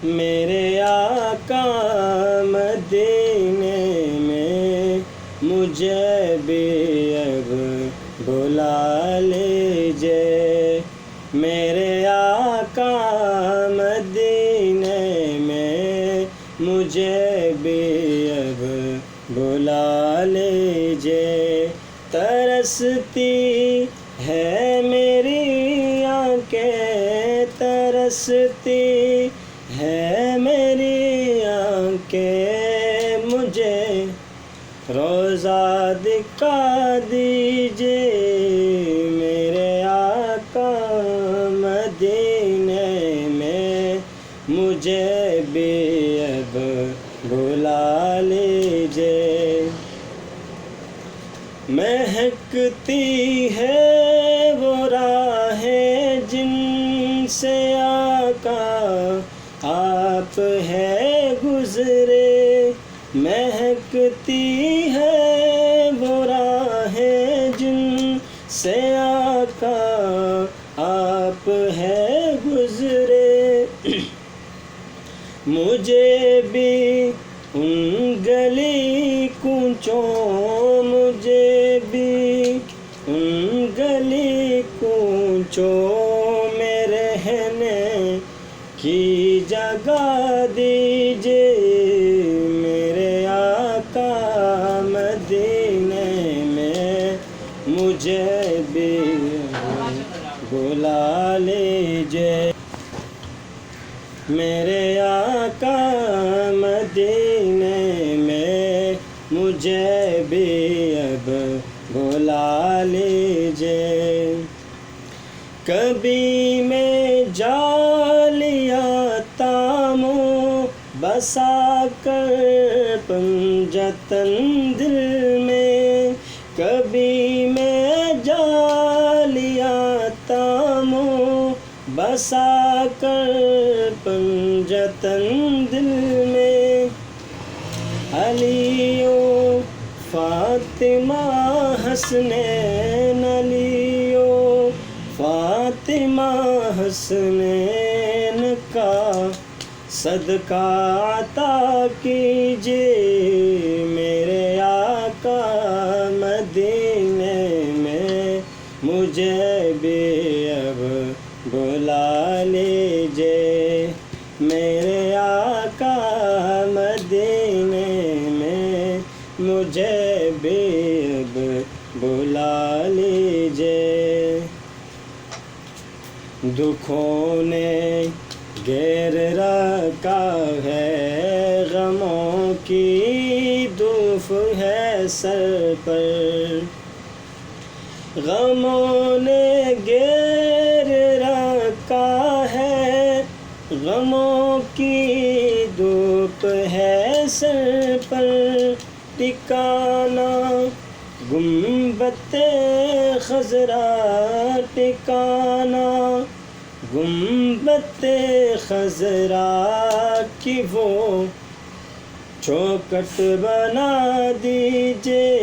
میرے آقا مدینے میں مجھے بھی اب بلا لیجئے، میرے آقا مدینے میں مجھے بھی اب بلا لیجئے۔ ترستی ہے میری آنکھیں، ترستی ہے میری آنکھیں، مجھے روضہ دکھا دیجئے، میرے آقا مدینے میں مجھے بھی اب بلا لیجئے۔ مہکتی ہے وہ راہیں جن سے آقا آپ ہے گزرے، مہکتی ہے وہ راہیں جن سے آقا آپ ہے گزرے، مجھے بھی ان گلی کوچوں، مجھے بھی ان گلی کوچوں میں رہنے کی جگہ دیجئے، میرے آقا مدینے میں مجھے بھی بلا لیجئے، میرے آقا مدینے میں مجھے بھی اب بلا لیجئے۔ کبھی میں جا لیا تاموں بسا کر پنجتن دل میں، کبھی میں جا لیا تاموں بسا کر پنجتن دل میں، علی و فاطمہ حسنین، علی و فاطمہ حسنین کا صدقہ عطا کیجئے، میرے آقا مدینے میں مجھے بھی اب بلا لیجئے، میرے آقا مدینے میں مجھے بھی اب بلا لیجئے۔ دکھوں نے گھیر رکھا ہے، غموں کی دھوپ ہے سر پر، غموں نے گھیر رکھا ہے، غموں کی دھوپ ہے سر پر، ٹھکانہ گنبدِ خضرا، ٹھکانہ گنبدِ خضرا کی وہ چوکھٹ بنا دیجئے،